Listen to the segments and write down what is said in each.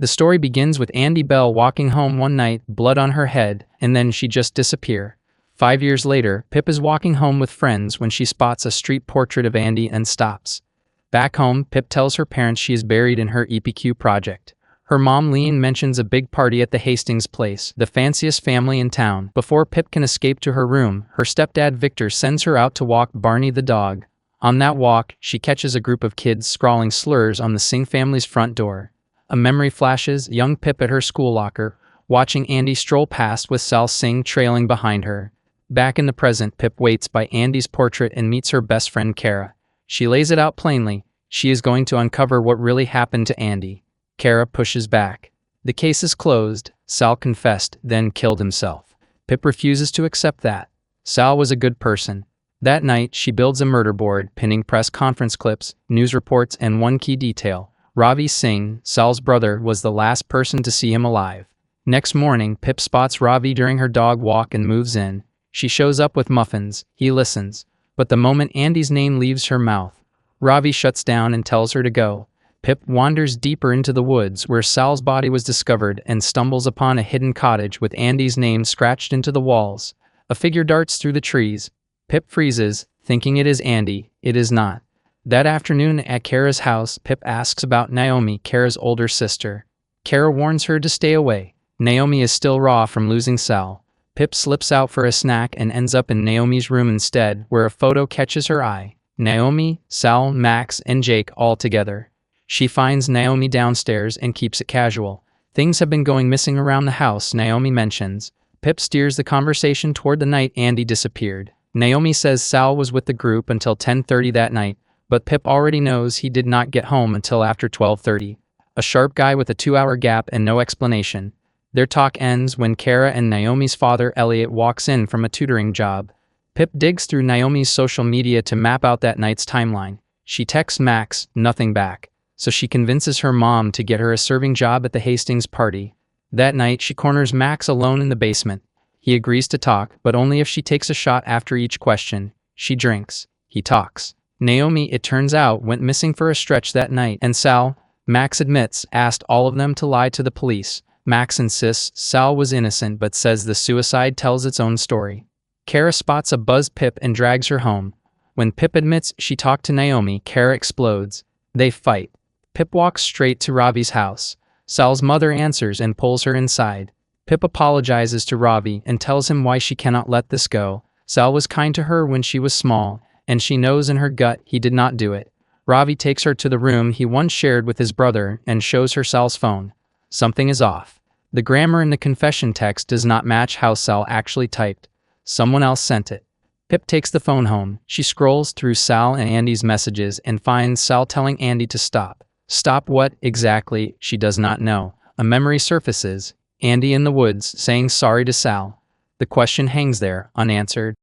The story begins with Andy Bell walking home one night, blood on her head, and then she just disappears. 5 years later, Pip is walking home with friends when she spots a street portrait of Andy and stops. Back home, Pip tells her parents she is buried in her EPQ project. Her mom Lean mentions a big party at the Hastings place, the fanciest family in town. Before Pip can escape to her room, her stepdad Victor sends her out to walk Barney the dog. On that walk, she catches a group of kids scrawling slurs on the Singh family's front door. A memory flashes, young Pip at her school locker, watching Andy stroll past with Sal Singh trailing behind her. Back in the present, Pip waits by Andy's portrait and meets her best friend Kara. She lays it out plainly. She is going to uncover what really happened to Andy. Kara pushes back. The case is closed. Sal confessed, then killed himself. Pip refuses to accept that. Sal was a good person. That night, she builds a murder board, pinning press conference clips, news reports, and one key detail. Ravi Singh, Sal's brother, was the last person to see him alive. Next morning, Pip spots Ravi during her dog walk and moves in. She shows up with muffins. He listens. But the moment Andy's name leaves her mouth, Ravi shuts down and tells her to go. Pip wanders deeper into the woods where Sal's body was discovered and stumbles upon a hidden cottage with Andy's name scratched into the walls. A figure darts through the trees. Pip freezes, thinking it is Andy. It is not. That afternoon at Kara's house, Pip asks about Naomi, Kara's older sister. Kara warns her to stay away. Naomi is still raw from losing Sal. Pip slips out for a snack and ends up in Naomi's room instead, where a photo catches her eye. Naomi, Sal, Max, and Jake all together. She finds Naomi downstairs and keeps it casual. Things have been going missing around the house, Naomi mentions. Pip steers the conversation toward the night Andy disappeared. Naomi says Sal was with the group until 10:30 that night, but Pip already knows he did not get home until after 12:30. A sharp guy with a 2-hour gap and no explanation. Their talk ends when Kara and Naomi's father Elliot walks in from a tutoring job. Pip digs through Naomi's social media to map out that night's timeline. She texts Max, nothing back, so she convinces her mom to get her a serving job at the Hastings party. That night, she corners Max alone in the basement. He agrees to talk, but only if she takes a shot after each question. She drinks. He talks. Naomi, it turns out, went missing for a stretch that night, and Sal, Max admits, asked all of them to lie to the police. Max insists Sal was innocent but says the suicide tells its own story. Kara spots a buzzed Pip and drags her home. When Pip admits she talked to Naomi, Kara explodes. They fight. Pip walks straight to Ravi's house. Sal's mother answers and pulls her inside. Pip apologizes to Ravi and tells him why she cannot let this go. Sal was kind to her when she was small, and she knows in her gut he did not do it. Ravi takes her to the room he once shared with his brother and shows her Sal's phone. Something is off. The grammar in the confession text does not match how Sal actually typed. Someone else sent it. Pip takes the phone home. She scrolls through Sal and Andy's messages and finds Sal telling Andy to stop. Stop what, exactly, she does not know. A memory surfaces. Andy in the woods, saying sorry to Sal. The question hangs there, unanswered.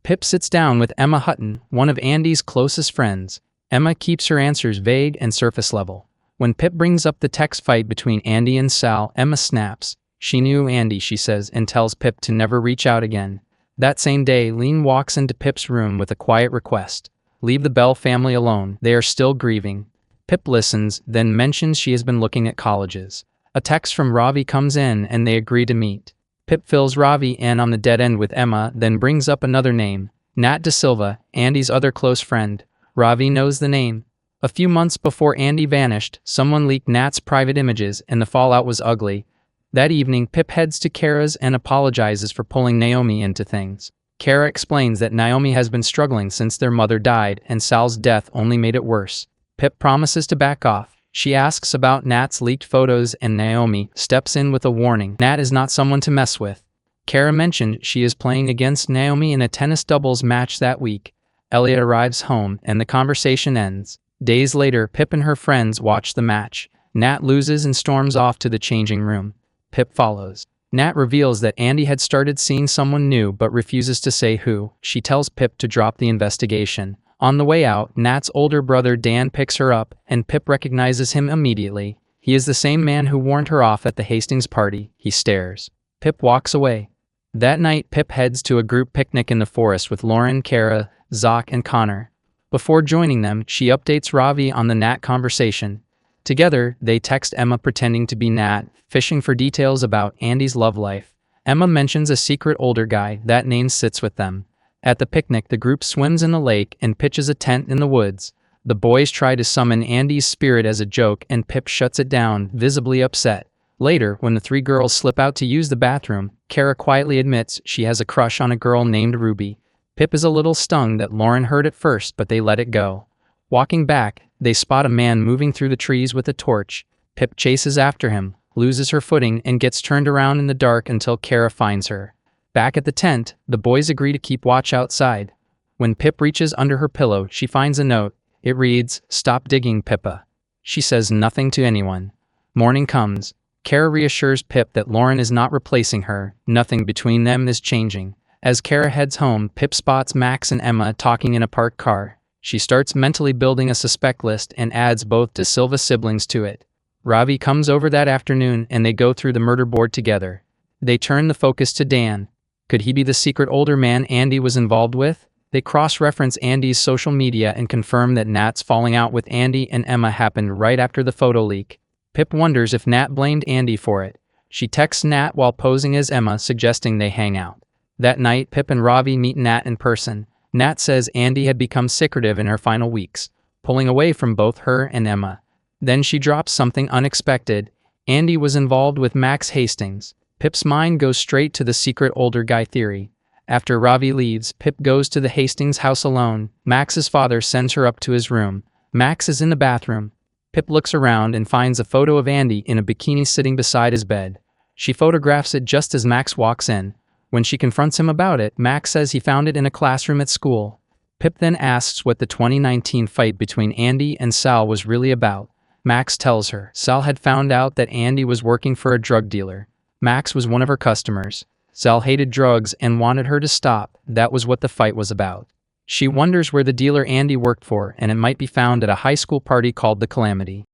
Pip sits down with Emma Hutton, one of Andy's closest friends. Emma keeps her answers vague and surface level. When Pip brings up the text fight between Andy and Sal, Emma snaps. She knew Andy, she says, and tells Pip to never reach out again. That same day, Lean walks into Pip's room with a quiet request. Leave the Bell family alone. They are still grieving. Pip listens, then mentions she has been looking at colleges. A text from Ravi comes in and they agree to meet. Pip fills Ravi in on the dead end with Emma, then brings up another name. Nat De Silva, Andy's other close friend. Ravi knows the name. A few months before Andy vanished, someone leaked Nat's private images and the fallout was ugly. That evening, Pip heads to Kara's and apologizes for pulling Naomi into things. Kara explains that Naomi has been struggling since their mother died and Sal's death only made it worse. Pip promises to back off. She asks about Nat's leaked photos and Naomi steps in with a warning. Nat is not someone to mess with. Kara mentioned she is playing against Naomi in a tennis doubles match that week. Elliot arrives home and the conversation ends. Days later, Pip and her friends watch the match. Nat loses and storms off to the changing room. Pip follows. Nat reveals that Andy had started seeing someone new but refuses to say who. She tells Pip to drop the investigation. On the way out, Nat's older brother Dan picks her up, and Pip recognizes him immediately. He is the same man who warned her off at the Hastings party. He stares. Pip walks away. That night, Pip heads to a group picnic in the forest with Lauren, Kara, Zach, and Connor. Before joining them, she updates Ravi on the Nat conversation. Together, they text Emma pretending to be Nat, fishing for details about Andy's love life. Emma mentions a secret older guy. That name sits with them. At the picnic, the group swims in the lake and pitches a tent in the woods. The boys try to summon Andy's spirit as a joke, and Pip shuts it down, visibly upset. Later, when the three girls slip out to use the bathroom, Kara quietly admits she has a crush on a girl named Ruby. Pip is a little stung that Lauren heard it first, but they let it go. Walking back, they spot a man moving through the trees with a torch. Pip chases after him, loses her footing, and gets turned around in the dark until Kara finds her. Back at the tent, the boys agree to keep watch outside. When Pip reaches under her pillow, she finds a note. It reads, "Stop digging, Pippa." She says nothing to anyone. Morning comes. Kara reassures Pip that Lauren is not replacing her. Nothing between them is changing. As Kara heads home, Pip spots Max and Emma talking in a parked car. She starts mentally building a suspect list and adds both De Silva siblings to it. Ravi comes over that afternoon and they go through the murder board together. They turn the focus to Dan. Could he be the secret older man Andy was involved with? They cross-reference Andy's social media and confirm that Nat's falling out with Andy and Emma happened right after the photo leak. Pip wonders if Nat blamed Andy for it. She texts Nat while posing as Emma, suggesting they hang out. That night, Pip and Ravi meet Nat in person. Nat says Andy had become secretive in her final weeks, pulling away from both her and Emma. Then she drops something unexpected. Andy was involved with Max Hastings. Pip's mind goes straight to the secret older guy theory. After Ravi leaves, Pip goes to the Hastings house alone. Max's father sends her up to his room. Max is in the bathroom. Pip looks around and finds a photo of Andy in a bikini sitting beside his bed. She photographs it just as Max walks in. When she confronts him about it, Max says he found it in a classroom at school. Pip then asks what the 2019 fight between Andy and Sal was really about. Max tells her Sal had found out that Andy was working for a drug dealer. Max was one of her customers. Sal hated drugs and wanted her to stop. That was what the fight was about. She wonders where the dealer Andy worked for, and it might be found at a high school party called the Calamity.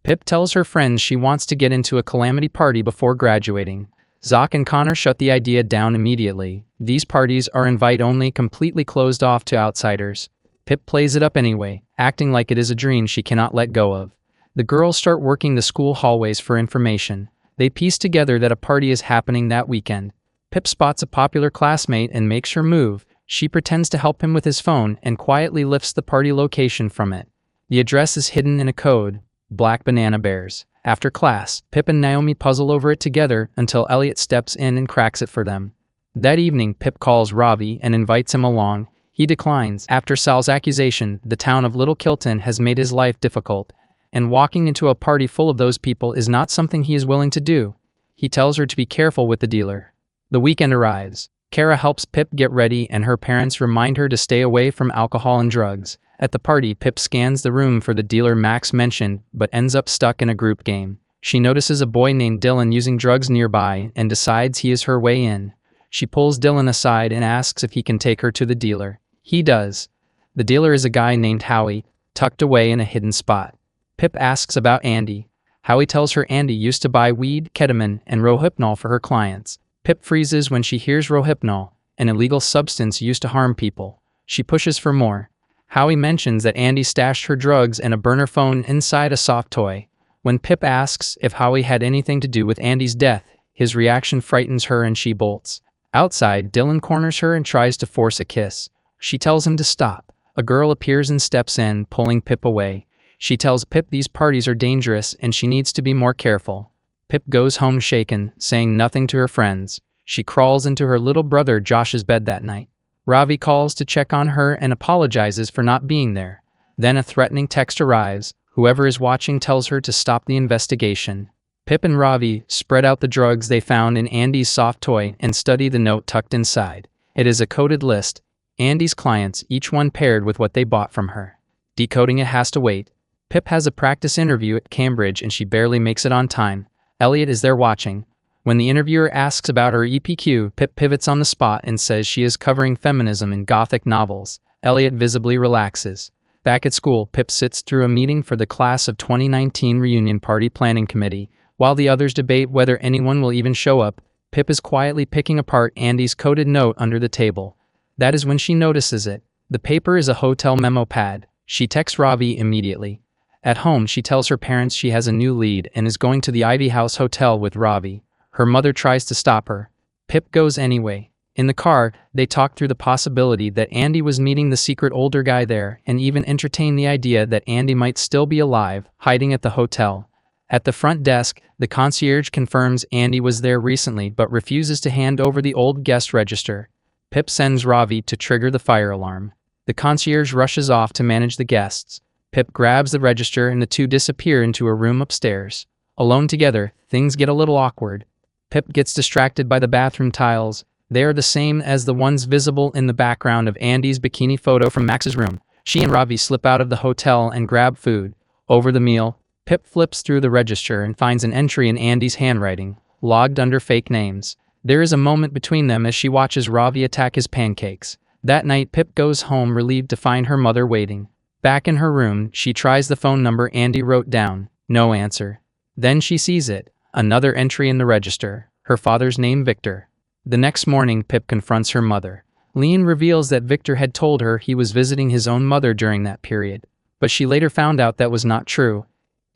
Pip tells her friends she wants to get into a Calamity party before graduating. Zoc and Connor shut the idea down immediately. These parties are invite-only, completely closed off to outsiders. Pip plays it up anyway, acting like it is a dream she cannot let go of. The girls start working the school hallways for information. They piece together that a party is happening that weekend. Pip spots a popular classmate and makes her move. She pretends to help him with his phone and quietly lifts the party location from it. The address is hidden in a code. Black banana bears. After class, Pip and Naomi puzzle over it together until Elliot steps in and cracks it for them. That evening, Pip calls Ravi and invites him along. He declines. After Sal's accusation, the town of Little Kilton has made his life difficult, and walking into a party full of those people is not something he is willing to do. He tells her to be careful with the dealer. The weekend arrives. Kara helps Pip get ready and her parents remind her to stay away from alcohol and drugs. At the party, Pip scans the room for the dealer Max mentioned, but ends up stuck in a group game. She notices a boy named Dylan using drugs nearby and decides he is her way in. She pulls Dylan aside and asks if he can take her to the dealer. He does. The dealer is a guy named Howie, tucked away in a hidden spot. Pip asks about Andy. Howie tells her Andy used to buy weed, ketamine, and Rohypnol for her clients. Pip freezes when she hears Rohypnol, an illegal substance used to harm people. She pushes for more. Howie mentions that Andy stashed her drugs and a burner phone inside a soft toy. When Pip asks if Howie had anything to do with Andy's death, his reaction frightens her and she bolts. Outside, Dylan corners her and tries to force a kiss. She tells him to stop. A girl appears and steps in, pulling Pip away. She tells Pip these parties are dangerous and she needs to be more careful. Pip goes home shaken, saying nothing to her friends. She crawls into her little brother Josh's bed that night. Ravi calls to check on her and apologizes for not being there. Then a threatening text arrives. Whoever is watching tells her to stop the investigation. Pip and Ravi spread out the drugs they found in Andy's soft toy and study the note tucked inside. It is a coded list. Andy's clients, each one paired with what they bought from her. Decoding it has to wait. Pip has a practice interview at Cambridge and she barely makes it on time. Elliot is there watching. When the interviewer asks about her EPQ, Pip pivots on the spot and says she is covering feminism in Gothic novels. Elliot visibly relaxes. Back at school, Pip sits through a meeting for the class of 2019 reunion party planning committee. While the others debate whether anyone will even show up, Pip is quietly picking apart Andy's coded note under the table. That is when she notices it. The paper is a hotel memo pad. She texts Ravi immediately. At home, she tells her parents she has a new lead and is going to the Ivy House Hotel with Ravi. Her mother tries to stop her. Pip goes anyway. In the car, they talk through the possibility that Andy was meeting the secret older guy there and even entertain the idea that Andy might still be alive, hiding at the hotel. At the front desk, the concierge confirms Andy was there recently but refuses to hand over the old guest register. Pip sends Ravi to trigger the fire alarm. The concierge rushes off to manage the guests. Pip grabs the register and the two disappear into a room upstairs. Alone together, things get a little awkward. Pip gets distracted by the bathroom tiles. They are the same as the ones visible in the background of Andy's bikini photo from Max's room. She and Ravi slip out of the hotel and grab food. Over the meal, Pip flips through the register and finds an entry in Andy's handwriting, logged under fake names. There is a moment between them as she watches Ravi attack his pancakes. That night, Pip goes home relieved to find her mother waiting. Back in her room, she tries the phone number Andy wrote down. No answer. Then she sees it. Another entry in the register. Her father's name, Victor. The next morning, Pip confronts her mother. Lean reveals that Victor had told her he was visiting his own mother during that period, but she later found out that was not true.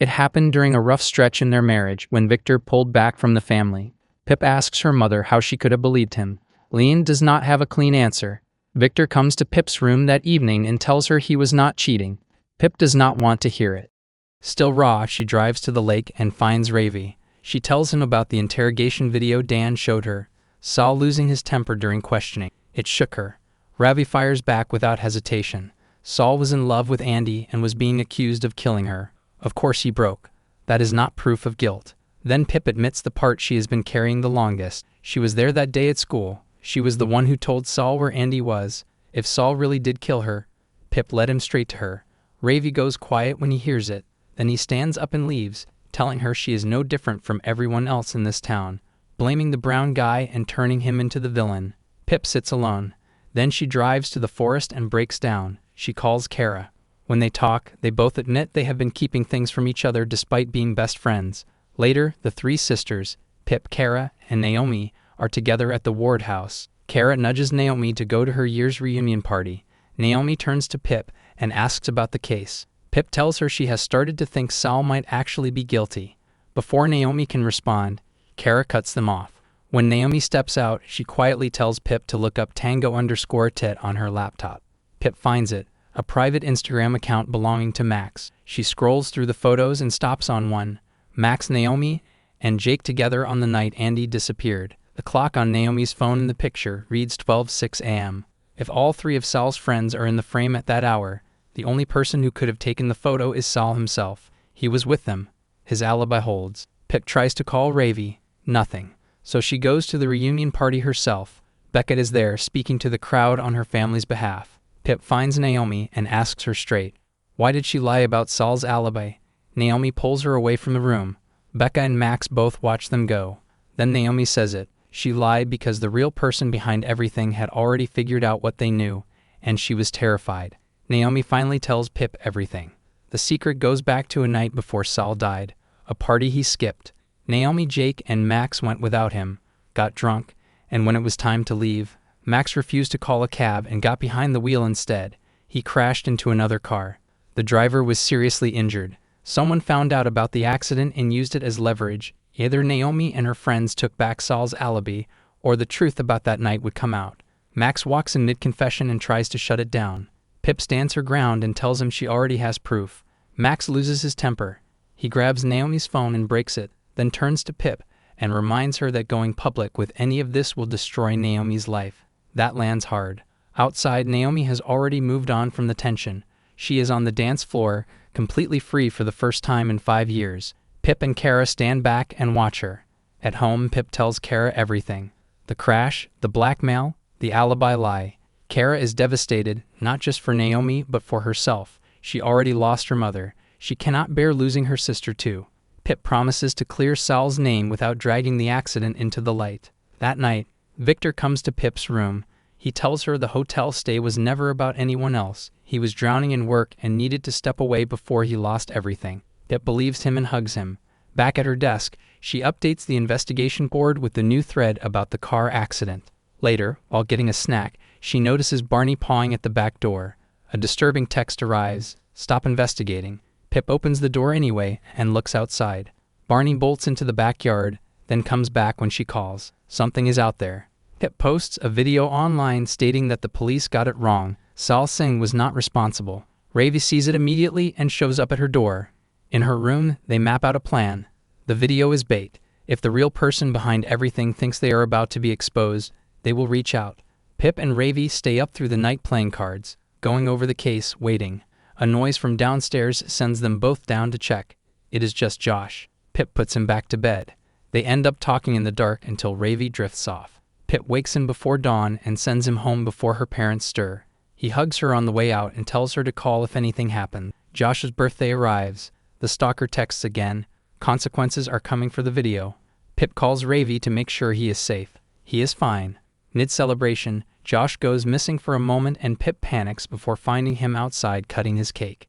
It happened during a rough stretch in their marriage when Victor pulled back from the family. Pip asks her mother how she could have believed him. Lean does not have a clean answer. Victor comes to Pip's room that evening and tells her he was not cheating. Pip does not want to hear it. Still raw, she drives to the lake and finds Ravi. She tells him about the interrogation video Dan showed her. Saul losing his temper during questioning. It shook her. Ravi fires back without hesitation. Saul was in love with Andy and was being accused of killing her. Of course he broke. That is not proof of guilt. Then Pip admits the part she has been carrying the longest. She was there that day at school. She was the one who told Saul where Andy was. If Saul really did kill her, Pip led him straight to her. Ravi goes quiet when he hears it. Then he stands up and leaves, telling her she is no different from everyone else in this town, blaming the brown guy and turning him into the villain. Pip sits alone. Then she drives to the forest and breaks down. She calls Kara. When they talk, they both admit they have been keeping things from each other despite being best friends. Later, the three sisters, Pip, Kara, and Naomi, are together at the Ward house. Kara nudges Naomi to go to her year's reunion party. Naomi turns to Pip and asks about the case. Pip tells her she has started to think Saul might actually be guilty. Before Naomi can respond, Kara cuts them off. When Naomi steps out, she quietly tells Pip to look up tango_tit on her laptop. Pip finds it, a private Instagram account belonging to Max. She scrolls through the photos and stops on one. Max, Naomi, and Jake together on the night Andy disappeared. The clock on Naomi's phone in the picture reads 12:06 a.m. If all three of Saul's friends are in the frame at that hour, the only person who could have taken the photo is Saul himself. He was with them. His alibi holds. Pip tries to call Ravi. Nothing. So she goes to the reunion party herself. Beckett is there, speaking to the crowd on her family's behalf. Pip finds Naomi and asks her straight. Why did she lie about Saul's alibi? Naomi pulls her away from the room. Becca and Max both watch them go. Then Naomi says it. She lied because the real person behind everything had already figured out what they knew, and she was terrified. Naomi finally tells Pip everything. The secret goes back to a night before Saul died, a party he skipped. Naomi, Jake, and Max went without him, got drunk, and when it was time to leave, Max refused to call a cab and got behind the wheel instead. He crashed into another car. The driver was seriously injured. Someone found out about the accident and used it as leverage. Either Naomi and her friends took back Saul's alibi, or the truth about that night would come out. Max walks in mid-confession and tries to shut it down. Pip stands her ground and tells him she already has proof. Max loses his temper. He grabs Naomi's phone and breaks it, then turns to Pip and reminds her that going public with any of this will destroy Naomi's life. That lands hard. Outside, Naomi has already moved on from the tension. She is on the dance floor, completely free for the first time in 5 years. Pip and Kara stand back and watch her. At home, Pip tells Kara everything. The crash, the blackmail, the alibi lie. Kara is devastated, not just for Naomi, but for herself. She already lost her mother. She cannot bear losing her sister too. Pip promises to clear Saul's name without dragging the accident into the light. That night, Victor comes to Pip's room. He tells her the hotel stay was never about anyone else. He was drowning in work and needed to step away before he lost everything. Pip believes him and hugs him. Back at her desk, she updates the investigation board with the new thread about the car accident. Later, while getting a snack, she notices Barney pawing at the back door. A disturbing text arrives. Stop investigating. Pip opens the door anyway and looks outside. Barney bolts into the backyard, then comes back when she calls. Something is out there. Pip posts a video online stating that the police got it wrong. Sal Singh was not responsible. Ravi sees it immediately and shows up at her door. In her room, they map out a plan. The video is bait. If the real person behind everything thinks they are about to be exposed, they will reach out. Pip and Ravi stay up through the night playing cards, going over the case, waiting. A noise from downstairs sends them both down to check. It is just Josh. Pip puts him back to bed. They end up talking in the dark until Ravi drifts off. Pip wakes him before dawn and sends him home before her parents stir. He hugs her on the way out and tells her to call if anything happens. Josh's birthday arrives. The stalker texts again. Consequences are coming for the video. Pip calls Ravi to make sure he is safe. He is fine. Mid-celebration, Josh goes missing for a moment and Pip panics before finding him outside cutting his cake.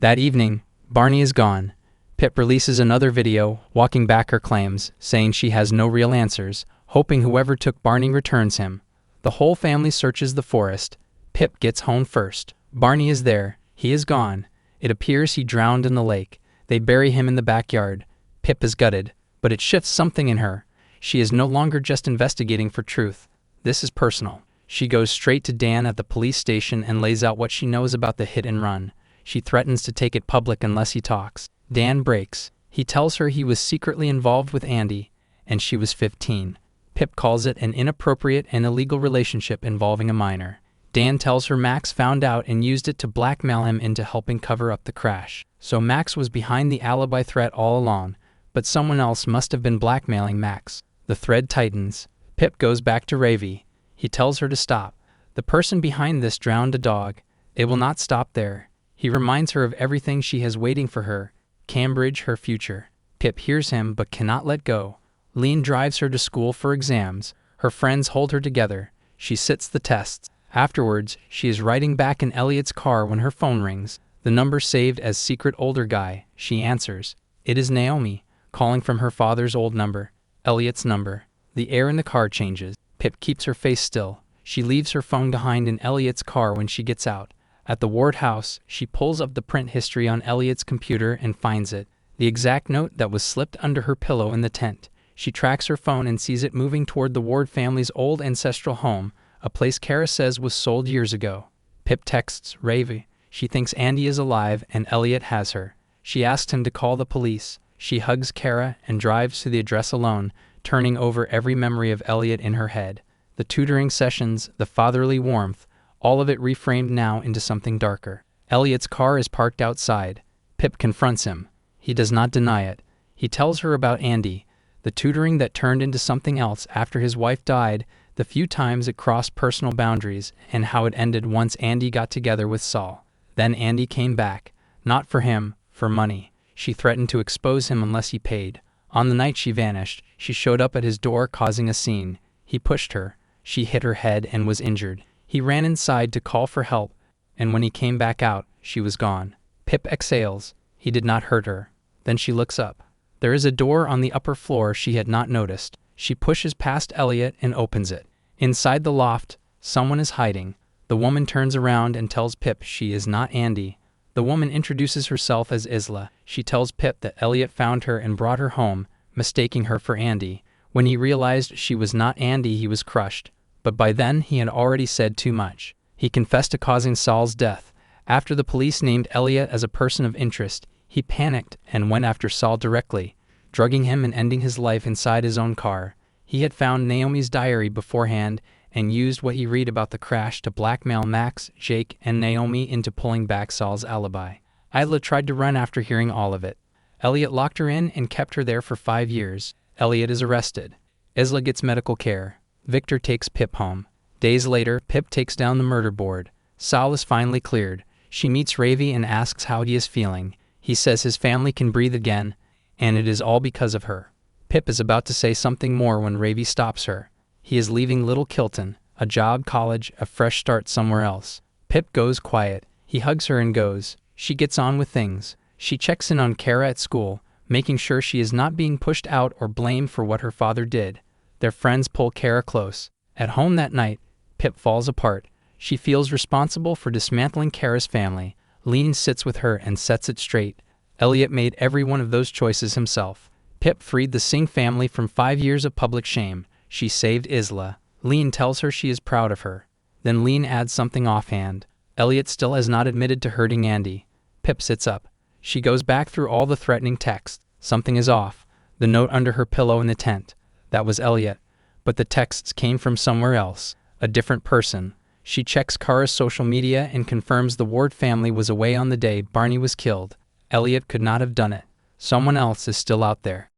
That evening, Barney is gone. Pip releases another video, walking back her claims, saying she has no real answers, hoping whoever took Barney returns him. The whole family searches the forest. Pip gets home first. Barney is there. He is gone. It appears he drowned in the lake. They bury him in the backyard. Pip is gutted, but it shifts something in her. She is no longer just investigating for truth. This is personal. She goes straight to Dan at the police station and lays out what she knows about the hit and run. She threatens to take it public unless he talks. Dan breaks. He tells her he was secretly involved with Andy, and she was 15. Pip calls it an inappropriate and illegal relationship involving a minor. Dan tells her Max found out and used it to blackmail him into helping cover up the crash. So Max was behind the alibi threat all along, but someone else must have been blackmailing Max. The thread tightens. Pip goes back to Ravi. He tells her to stop. The person behind this drowned a dog. It will not stop there. He reminds her of everything she has waiting for her. Cambridge, her future. Pip hears him but cannot let go. Lean drives her to school for exams. Her friends hold her together. She sits the tests. Afterwards, she is riding back in Elliot's car when her phone rings. The number saved as secret older guy. She answers. It is Naomi, calling from her father's old number. Elliot's number. The air in the car changes. Pip keeps her face still. She leaves her phone behind in Elliot's car when she gets out. At the Ward house, she pulls up the print history on Elliot's computer and finds it. The exact note that was slipped under her pillow in the tent. She tracks her phone and sees it moving toward the Ward family's old ancestral home, a place Kara says was sold years ago. Pip texts Ravi. She thinks Andy is alive and Elliot has her. She asks him to call the police. She hugs Kara and drives to the address alone, turning over every memory of Elliot in her head. The tutoring sessions, the fatherly warmth, all of it reframed now into something darker. Elliot's car is parked outside. Pip confronts him. He does not deny it. He tells her about Andy, the tutoring that turned into something else after his wife died, the few times it crossed personal boundaries, and how it ended once Andy got together with Saul. Then Andy came back. Not for him, for money. She threatened to expose him unless he paid. On the night she vanished, she showed up at his door causing a scene. He pushed her. She hit her head and was injured. He ran inside to call for help, and when he came back out, she was gone. Pip exhales. He did not hurt her. Then she looks up. There is a door on the upper floor she had not noticed. She pushes past Elliot and opens it. Inside the loft, someone is hiding. The woman turns around and tells Pip she is not Andy. The woman introduces herself as Isla. She tells Pip that Elliot found her and brought her home, mistaking her for Andy. When he realized she was not Andy, he was crushed. But by then, he had already said too much. He confessed to causing Saul's death. After the police named Elliot as a person of interest, he panicked and went after Saul directly, drugging him and ending his life inside his own car. He had found Naomi's diary beforehand and used what he read about the crash to blackmail Max, Jake, and Naomi into pulling back Saul's alibi. Isla tried to run after hearing all of it. Elliot locked her in and kept her there for 5 years. Elliot is arrested. Isla gets medical care. Victor takes Pip home. Days later, Pip takes down the murder board. Saul is finally cleared. She meets Ravi and asks how he is feeling. He says his family can breathe again, and it is all because of her. Pip is about to say something more when Ravi stops her. He is leaving Little Kilton, a job, college, a fresh start somewhere else. Pip goes quiet. He hugs her and goes. She gets on with things. She checks in on Kara at school, making sure she is not being pushed out or blamed for what her father did. Their friends pull Kara close. At home that night, Pip falls apart. She feels responsible for dismantling Kara's family. Lean sits with her and sets it straight. Elliot made every one of those choices himself. Pip freed the Singh family from 5 years of public shame. She saved Isla. Lean tells her she is proud of her. Then Lean adds something offhand. Elliot still has not admitted to hurting Andy. Pip sits up. She goes back through all the threatening text. Something is off. The note under her pillow in the tent. That was Elliot. But the texts came from somewhere else. A different person. She checks Kara's social media and confirms the Ward family was away on the day Barney was killed. Elliot could not have done it. Someone else is still out there.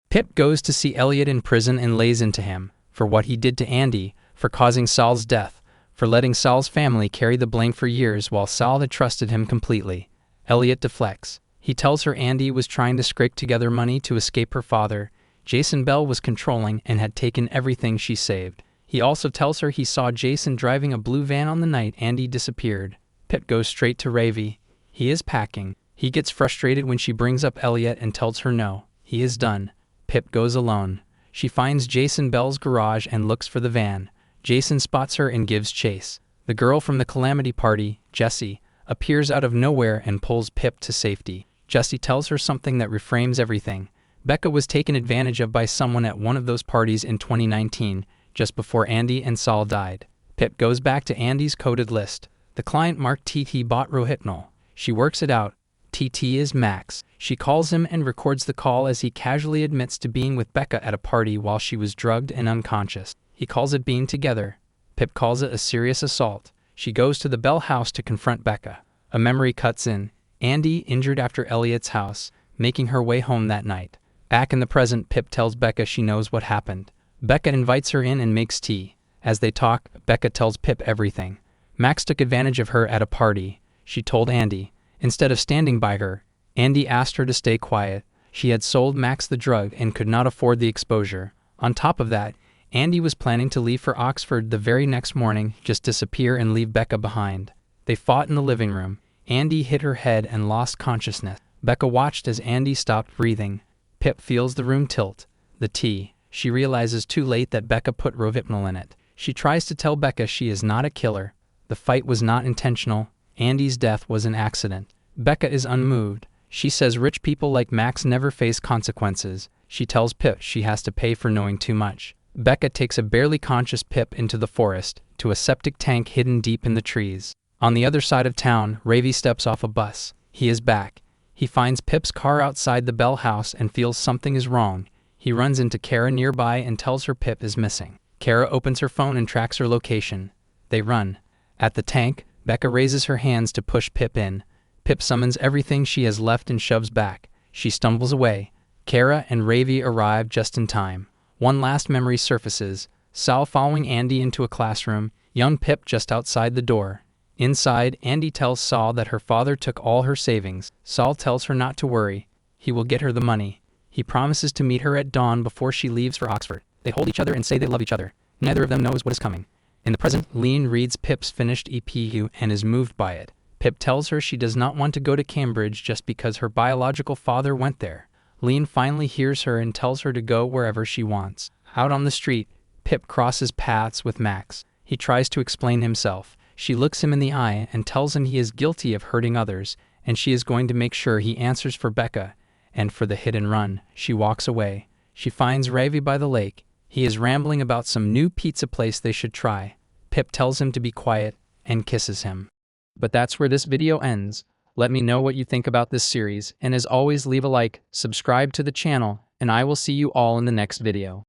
Pip goes to see Elliot in prison and lays into him for what he did to Andy, for causing Sal's death, for letting Sal's family carry the blame for years while Sal had trusted him completely. Elliot deflects. He tells her Andy was trying to scrape together money to escape her father. Jason Bell was controlling and had taken everything she saved. He also tells her he saw Jason driving a blue van on the night Andy disappeared. Pip goes straight to Ravi. He is packing. He gets frustrated when she brings up Elliot and tells her no. He is done. Pip goes alone. She finds Jason Bell's garage and looks for the van. Jason spots her and gives chase. The girl from the calamity party, Jessie, appears out of nowhere and pulls Pip to safety. Jessie tells her something that reframes everything. Becca was taken advantage of by someone at one of those parties in 2019, just before Andy and Sal died. Pip goes back to Andy's coded list. The client marked TT bought Rohypnol. She works it out. TT is Max. She calls him and records the call as he casually admits to being with Becca at a party while she was drugged and unconscious. He calls it being together. Pip calls it a serious assault. She goes to the Bell house to confront Becca. A memory cuts in. Andy injured after Elliot's house, making her way home that night. Back in the present, Pip tells Becca she knows what happened. Becca invites her in and makes tea. As they talk, Becca tells Pip everything. Max took advantage of her at a party. She told Andy. Instead of standing by her, Andy asked her to stay quiet. She had sold Max the drug and could not afford the exposure. On top of that, Andy was planning to leave for Oxford the very next morning, just disappear and leave Becca behind. They fought in the living room. Andy hit her head and lost consciousness. Becca watched as Andy stopped breathing. Pip feels the room tilt. The tea. She realizes too late that Becca put Rohypnol in it. She tries to tell Becca she is not a killer. The fight was not intentional. Andy's death was an accident. Becca is unmoved. She says rich people like Max never face consequences. She tells Pip she has to pay for knowing too much. Becca takes a barely conscious Pip into the forest, to a septic tank hidden deep in the trees. On the other side of town, Ravi steps off a bus. He is back. He finds Pip's car outside the Bell house and feels something is wrong. He runs into Kara nearby and tells her Pip is missing. Kara opens her phone and tracks her location. They run. At the tank, Becca raises her hands to push Pip in. Pip summons everything she has left and shoves back. She stumbles away. Kara and Ravi arrive just in time. One last memory surfaces. Sal following Andy into a classroom, young Pip just outside the door. Inside, Andy tells Sal that her father took all her savings. Sal tells her not to worry. He will get her the money. He promises to meet her at dawn before she leaves for Oxford. They hold each other and say they love each other. Neither of them knows what is coming. In the present, Lean reads Pip's finished EPU and is moved by it. Pip tells her she does not want to go to Cambridge just because her biological father went there. Lean finally hears her and tells her to go wherever she wants. Out on the street, Pip crosses paths with Max. He tries to explain himself. She looks him in the eye and tells him he is guilty of hurting others, and she is going to make sure he answers for Becca and for the hit and run. She walks away. She finds Ravi by the lake. He is rambling about some new pizza place they should try. Pip tells him to be quiet and kisses him. But that's where this video ends. Let me know what you think about this series, and as always, leave a like, subscribe to the channel, and I will see you all in the next video.